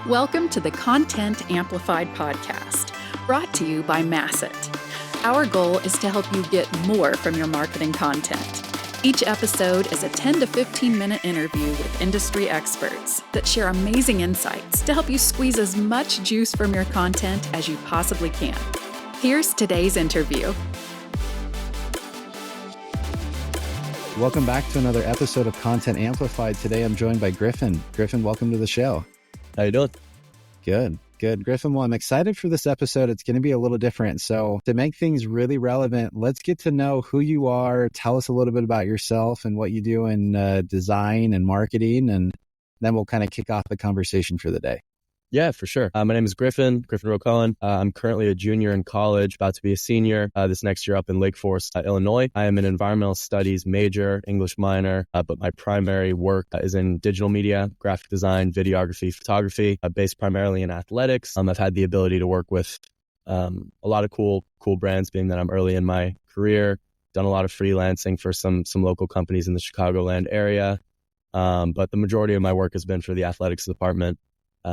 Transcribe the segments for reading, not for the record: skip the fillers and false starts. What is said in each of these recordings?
Welcome to the Content Amplified podcast, brought to you by Masset. Our goal is to help you get more from your marketing content. Each episode is a 10 to 15 minute interview with industry experts that share amazing insights to help you squeeze as much juice from your content as you possibly can. Here's today's interview. Welcome back to another episode of Content Amplified. Today I'm joined by Griffin. Griffin, welcome to the show. How you doing? Good. Griffin, well, I'm excited for this episode. It's going to be a little different. So to make things really relevant, let's get to know who you are. Tell us a little bit about yourself and what you do in design and marketing, and then we'll kind of kick off the conversation for the day. Yeah, for sure. My name is Griffin Rowe-Cullen. I'm currently a junior in college, about to be a senior this next year up in Lake Forest, Illinois. I am an environmental studies major, English minor, but my primary work is in digital media, graphic design, videography, photography, based primarily in athletics. I've had the ability to work with a lot of cool brands, being that I'm early in my career. Done a lot of freelancing for some local companies in the Chicagoland area, but the majority of my work has been for the athletics department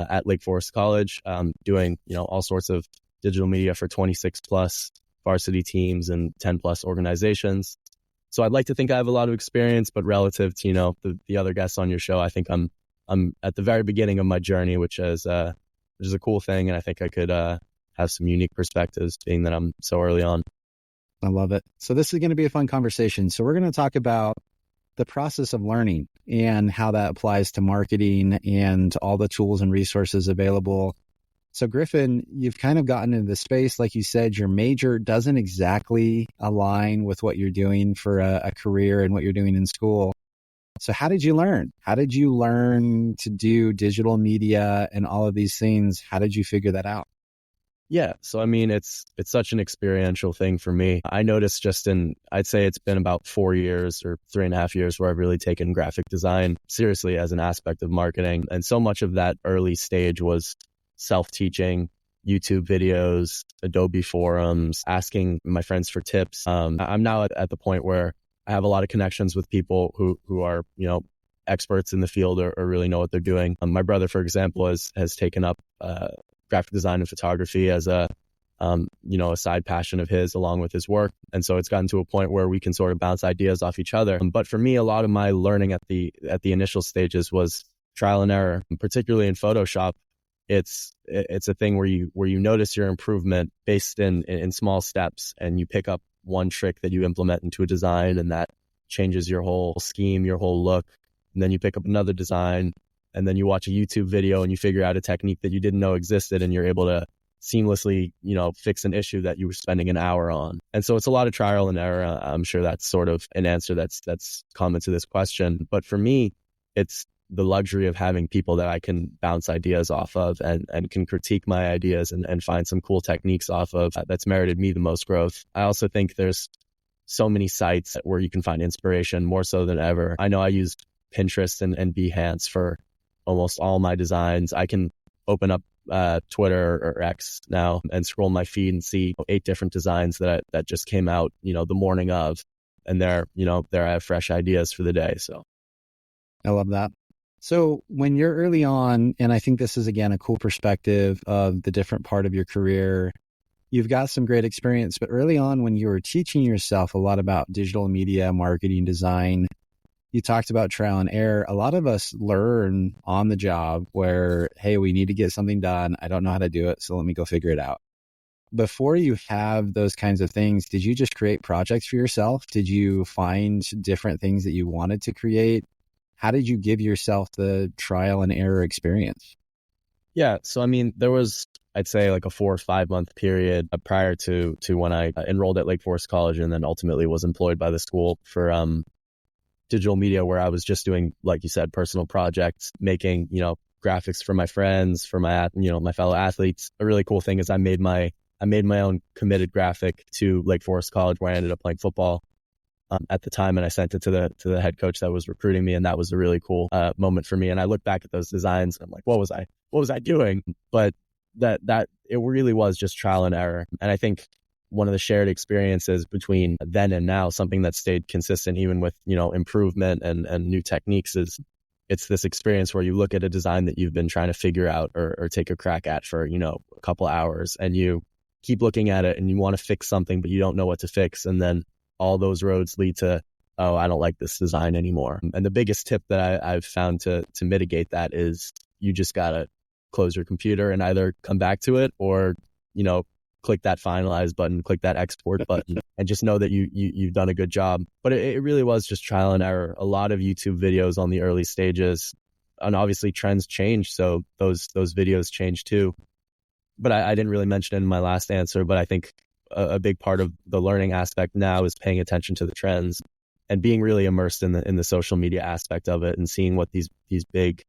at Lake Forest College, doing, all sorts of digital media for 26 plus varsity teams and 10 plus organizations. So I'd like to think I have a lot of experience, but relative to, the other guests on your show, I think I'm at the very beginning of my journey, which is a cool thing. And I think I could have some unique perspectives, being that I'm so early on. I love it. So this is going to be a fun conversation. So we're going to talk about the process of learning and how that applies to marketing and all the tools and resources available. So Griffin, you've kind of gotten into the space. Like you said, your major doesn't exactly align with what you're doing for a career and what you're doing in school. So how did you learn? How did you learn to do digital media and all of these things? How did you figure that out? Yeah. So, it's such an experiential thing for me. I noticed I'd say it's been about 4 years or 3.5 years where I've really taken graphic design seriously as an aspect of marketing. And so much of that early stage was self-teaching, YouTube videos, Adobe forums, asking my friends for tips. I'm now at the point where I have a lot of connections with people who are, experts in the field or really know what they're doing. My brother, for example, has taken up graphic design and photography as a side passion of his along with his work. And so it's gotten to a point where we can sort of bounce ideas off each other. But for me, a lot of my learning at the initial stages was trial and error, and particularly in Photoshop. It's a thing where you notice your improvement based in small steps, and you pick up one trick that you implement into a design, and that changes your whole scheme, your whole look. And then you pick up another design, and then you watch a YouTube video and you figure out a technique that you didn't know existed, and you're able to seamlessly, fix an issue that you were spending an hour on. And so it's a lot of trial and error. I'm sure that's sort of an answer that's common to this question. But for me, it's the luxury of having people that I can bounce ideas off of and can critique my ideas and find some cool techniques off of that's merited me the most growth. I also think there's so many sites where you can find inspiration more so than ever. I know I use Pinterest and Behance for almost all my designs. I can open up Twitter or X now and scroll my feed and see 8 different designs that just came out, the morning of, and there I have fresh ideas for the day. So I love that. So when you're early on, and I think this is again a cool perspective of the different part of your career, you've got some great experience, but early on when you were teaching yourself a lot about digital media, marketing, design, you talked about trial and error. A lot of us learn on the job where, hey, we need to get something done. I don't know how to do it, so let me go figure it out. Before you have those kinds of things, did you just create projects for yourself? Did you find different things that you wanted to create? How did you give yourself the trial and error experience? Yeah. So, there was, I'd say, like a 4 or 5 month period prior to when I enrolled at Lake Forest College and then ultimately was employed by the school for digital media, where I was just doing, like you said, personal projects, making, graphics for my friends, for my, my fellow athletes. A really cool thing is I made my own committed graphic to Lake Forest College, where I ended up playing football at the time. And I sent it to the head coach that was recruiting me. And that was a really cool moment for me. And I look back at those designs and I'm like, what was I doing? But that it really was just trial and error. And I think one of the shared experiences between then and now, something that stayed consistent even with, improvement and new techniques, is it's this experience where you look at a design that you've been trying to figure out or take a crack at for, a couple hours, and you keep looking at it and you want to fix something, but you don't know what to fix. And then all those roads lead to, oh, I don't like this design anymore. And the biggest tip that I've found to mitigate that is you just got to close your computer and either come back to it or, click that finalize button, click that export button, and just know that you've done a good job. But it really was just trial and error. A lot of YouTube videos on the early stages, and obviously trends change, so those videos change too. But I didn't really mention it in my last answer, but I think a big part of the learning aspect now is paying attention to the trends and being really immersed in the social media aspect of it and seeing what these big,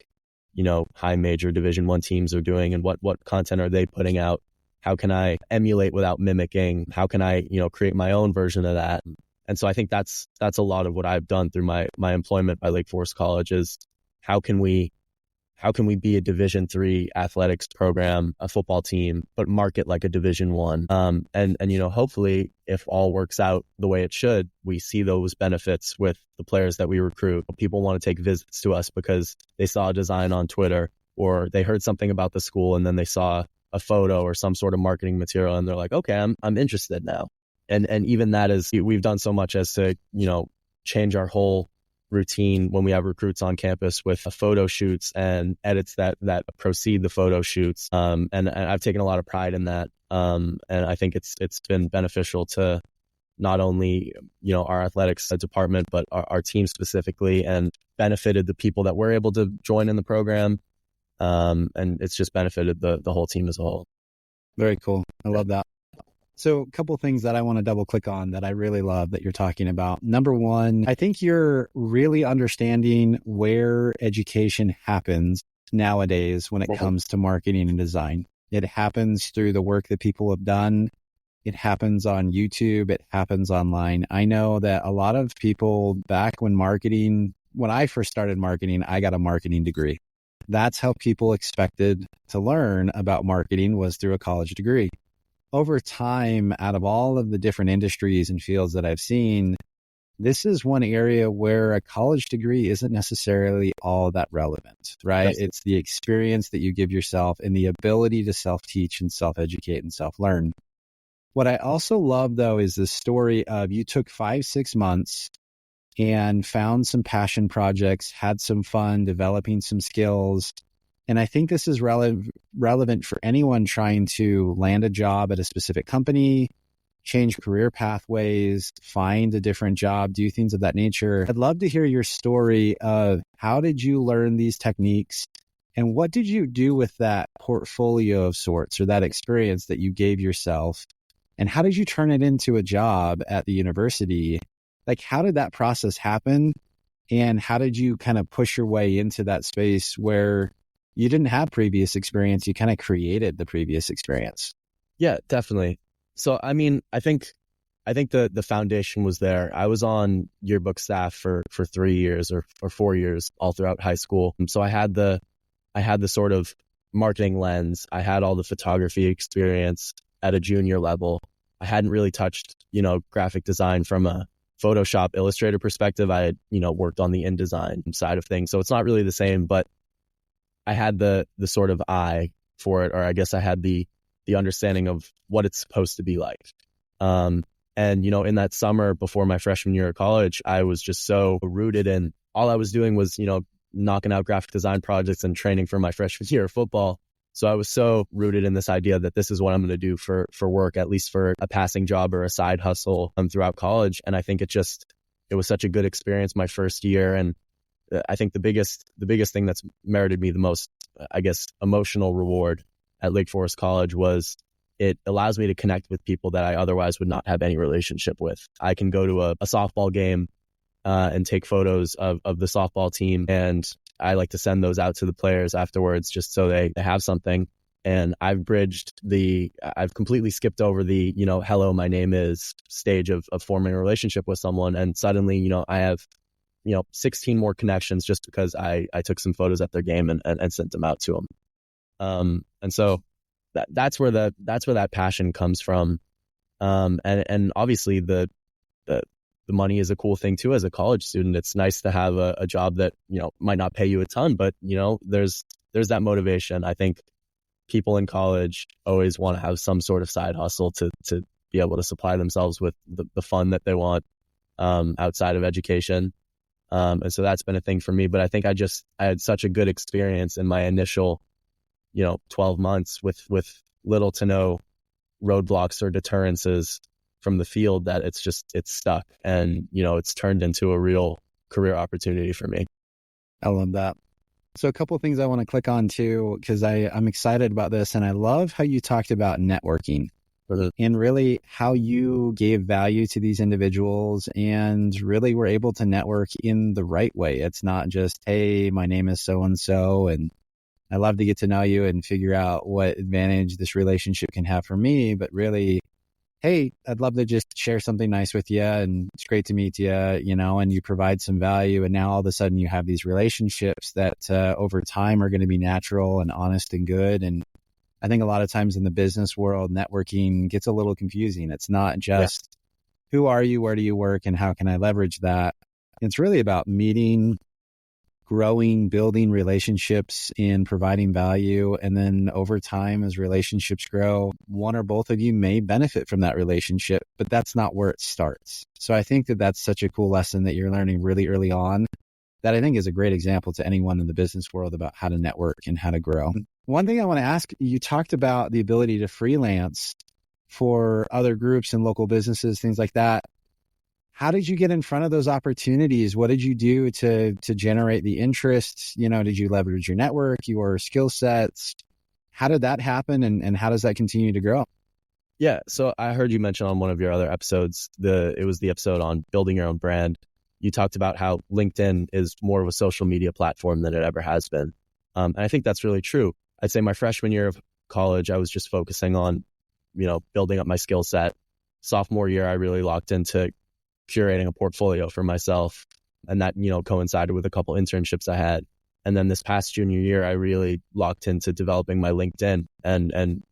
high major Division I teams are doing and what content are they putting out. How can I emulate without mimicking? How can I, create my own version of that? And so I think that's a lot of what I've done through my employment by Lake Forest College is how can we be a Division III athletics program, a football team, but market like a Division I? And hopefully if all works out the way it should, we see those benefits with the players that we recruit. People want to take visits to us because they saw a design on Twitter or they heard something about the school and then they saw a photo or some sort of marketing material and they're like, okay, I'm interested now. And even that is, we've done so much as to, change our whole routine when we have recruits on campus with photo shoots and edits that precede the photo shoots. And I've taken a lot of pride in that. And I think it's been beneficial to not only, our athletics department, but our team specifically, and benefited the people that were able to join in the program. And it's just benefited the whole team as a whole. Very cool. I love that. So a couple of things that I want to double click on that I really love that you're talking about. Number one, I think you're really understanding where education happens nowadays when it comes to marketing and design. It happens through the work that people have done. It happens on YouTube. It happens online. I know that a lot of people back when I first started marketing, I got a marketing degree. That's how people expected to learn about marketing, was through a college degree. Over time, out of all of the different industries and fields that I've seen, this is one area where a college degree isn't necessarily all that relevant, right? Yes. It's the experience that you give yourself and the ability to self-teach and self-educate and self-learn. What I also love, though, is the story of you took 5-6 months and found some passion projects, had some fun developing some skills. And I think this is relevant for anyone trying to land a job at a specific company, change career pathways, find a different job, do things of that nature. I'd love to hear your story of how did you learn these techniques and what did you do with that portfolio of sorts or that experience that you gave yourself? And how did you turn it into a job at the university? Like, how did that process happen? And how did you kind of push your way into that space where you didn't have previous experience? You kind of created the previous experience. Yeah, definitely. So, I mean, I think the foundation was there. I was on yearbook staff for 3 years or 4 years all throughout high school. So I had the sort of marketing lens. I had all the photography experience at a junior level. I hadn't really touched, graphic design from a Photoshop Illustrator perspective. I had, worked on the InDesign side of things. So it's not really the same, but I had the sort of eye for it, or I guess I had the understanding of what it's supposed to be like. And, in that summer before my freshman year of college, I was just so rooted in all I was doing was, knocking out graphic design projects and training for my freshman year of football. So I was so rooted in this idea that this is what I'm going to do for work, at least for a passing job or a side hustle throughout college. And I think it was such a good experience my first year. And I think the biggest thing that's merited me the most, I guess, emotional reward at Lake Forest College was it allows me to connect with people that I otherwise would not have any relationship with. I can go to a softball game and take photos of the softball team, and I like to send those out to the players afterwards just so they have something. And I've completely skipped over the, hello, my name is stage of forming a relationship with someone. And suddenly, I have, 16 more connections just because I took some photos at their game and sent them out to them. And so that's where that passion comes from. And obviously the the money is a cool thing too. As a college student, it's nice to have a job that, might not pay you a ton, but there's that motivation. I think people in college always want to have some sort of side hustle to be able to supply themselves with the fun that they want outside of education. And so that's been a thing for me. But I think I had such a good experience in my initial, 12 months with little to no roadblocks or deterrences from the field that it's stuck, and, it's turned into a real career opportunity for me. I love that. So a couple of things I want to click on too, because I'm excited about this, and I love how you talked about networking and really how you gave value to these individuals and really were able to network in the right way. It's not just, hey, my name is so-and-so, and I love to get to know you and figure out what advantage this relationship can have for me, but really, hey, I'd love to just share something nice with you, and it's great to meet you, and you provide some value. And now all of a sudden you have these relationships that over time are going to be natural and honest and good. And I think a lot of times in the business world, networking gets a little confusing. It's not just who are you, where do you work, and how can I leverage that? It's really about meeting, growing, building relationships, and providing value. And then over time, as relationships grow, one or both of you may benefit from that relationship, but that's not where it starts. So I think that that's such a cool lesson that you're learning really early on that I think is a great example to anyone in the business world about how to network and how to grow. One thing I want to ask, you talked about the ability to freelance for other groups and local businesses, things like that. How did you get in front of those opportunities? What did you do to generate the interest? Did you leverage your network, your skill sets? How did that happen, and how does that continue to grow? Yeah. So I heard you mention on one of your other episodes, it was the episode on building your own brand. You talked about how LinkedIn is more of a social media platform than it ever has been. And I think that's really true. I'd say my freshman year of college, I was just focusing on, building up my skill set. Sophomore year, I really locked into curating a portfolio for myself. And that, coincided with a couple internships I had. And then this past junior year, I really locked into developing my LinkedIn and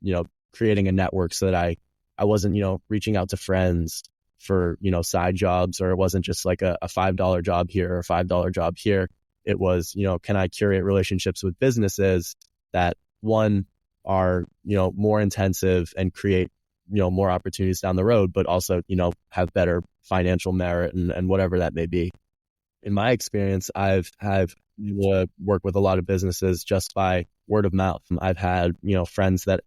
creating a network so that I wasn't, reaching out to friends for, side jobs, or it wasn't just like a $5 job here or a $5 job here. It was, can I curate relationships with businesses that, one, are, more intensive and create, more opportunities down the road, but also, have better financial merit and whatever that may be. In my experience, I've worked with a lot of businesses just by word of mouth. I've had, friends that,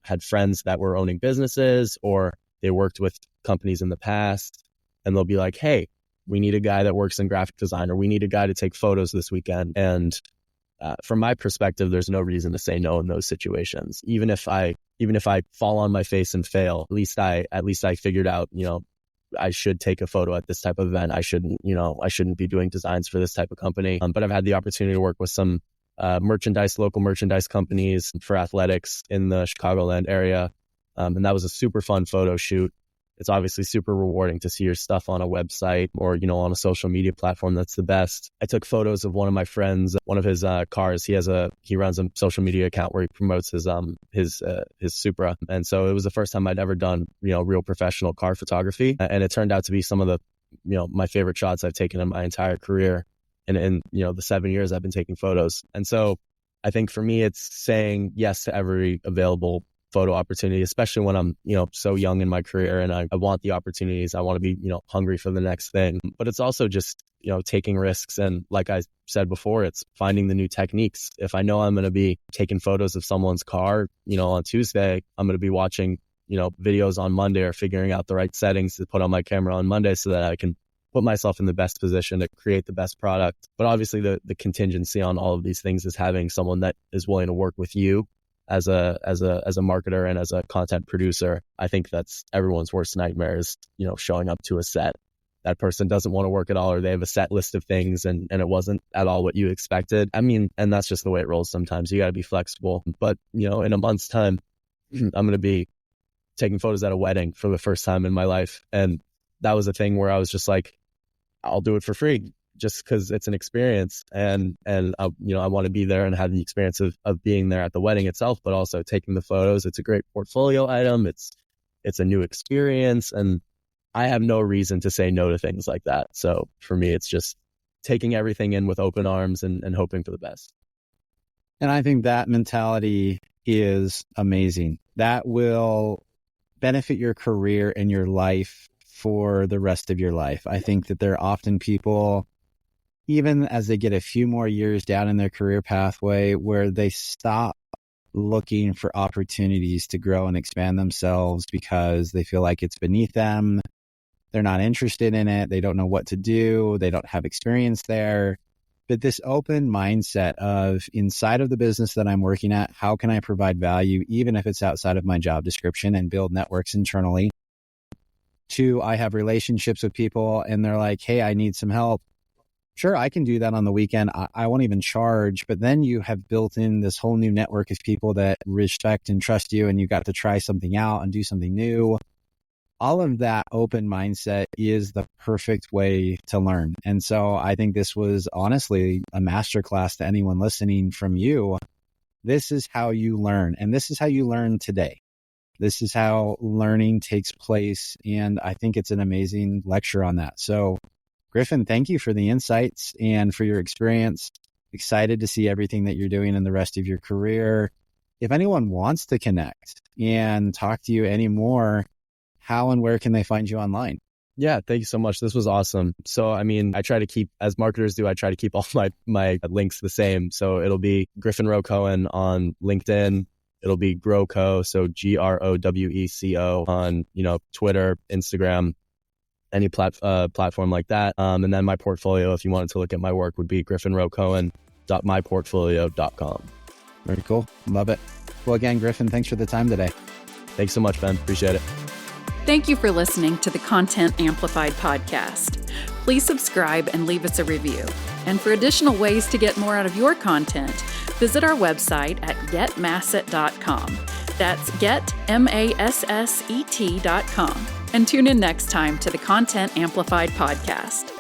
had friends that were owning businesses, or they worked with companies in the past, and they'll be like, hey, we need a guy that works in graphic design, or we need a guy to take photos this weekend. And from my perspective, there's no reason to say no in those situations. Even if I fall on my face and fail, at least I figured out, I should take a photo at this type of event. I shouldn't be doing designs for this type of company. But I've had the opportunity to work with some local merchandise companies for athletics in the Chicagoland area. And that was a super fun photo shoot. It's obviously super rewarding to see your stuff on a website or, on a social media platform. That's the best. I took photos of one of my friends, one of his cars. He runs a social media account where he promotes his Supra. And so it was the first time I'd ever done, real professional car photography. And it turned out to be some of the, my favorite shots I've taken in my entire career. And in, the 7 years I've been taking photos. And so I think for me, it's saying yes to every available photo opportunity, especially when I'm, so young in my career and I want the opportunities. I want to be, hungry for the next thing. But it's also just, taking risks. And like I said before, it's finding the new techniques. If I know I'm going to be taking photos of someone's car, on Tuesday, I'm going to be watching, videos on Monday or figuring out the right settings to put on my camera on Monday so that I can put myself in the best position to create the best product. But obviously the contingency on all of these things is having someone that is willing to work with you as a marketer and as a content producer. I think that's everyone's worst nightmare is, showing up to a set. That person doesn't want to work at all, or they have a set list of things and it wasn't at all what you expected. I mean, and that's just the way it rolls sometimes. You got to be flexible. But, in a month's time, I'm going to be taking photos at a wedding for the first time in my life. And that was a thing where I was just like, I'll do it for free just because it's an experience. And I want to be there and have the experience of being there at the wedding itself, but also taking the photos. It's a great portfolio item. It's a new experience. And I have no reason to say no to things like that. So for me, it's just taking everything in with open arms and hoping for the best. And I think that mentality is amazing. That will benefit your career and your life for the rest of your life. I think that there are often people, even as they get a few more years down in their career pathway, where they stop looking for opportunities to grow and expand themselves because they feel like it's beneath them. They're not interested in it. They don't know what to do. They don't have experience there. But this open mindset of inside of the business that I'm working at, how can I provide value, even if it's outside of my job description, and build networks internally? 2, I have relationships with people and they're like, hey, I need some help. Sure, I can do that on the weekend. I won't even charge. But then you have built in this whole new network of people that respect and trust you, and you got to try something out and do something new. All of that open mindset is the perfect way to learn. And so I think this was honestly a masterclass to anyone listening from you. This is how you learn. And this is how you learn today. This is how learning takes place. And I think it's an amazing lecture on that. So Griffin, thank you for the insights and for your experience. Excited to see everything that you're doing in the rest of your career. If anyone wants to connect and talk to you anymore, how and where can they find you online? Yeah, thank you so much. This was awesome. So, I mean, I try to keep, as marketers do, I try to keep all my links the same. So it'll be Griffin Rowe Cohen on LinkedIn. It'll be GrowCo, so GROWECO on, Twitter, Instagram, any platform like that. And then my portfolio, if you wanted to look at my work, would be griffinrowecohen.myportfolio.com. Very cool. Love it. Well, again, Griffin, thanks for the time today. Thanks so much, Ben. Appreciate it. Thank you for listening to the Content Amplified podcast. Please subscribe and leave us a review. And for additional ways to get more out of your content, visit our website at getmasset.com. That's getmasset.com. And tune in next time to the Content Amplified podcast.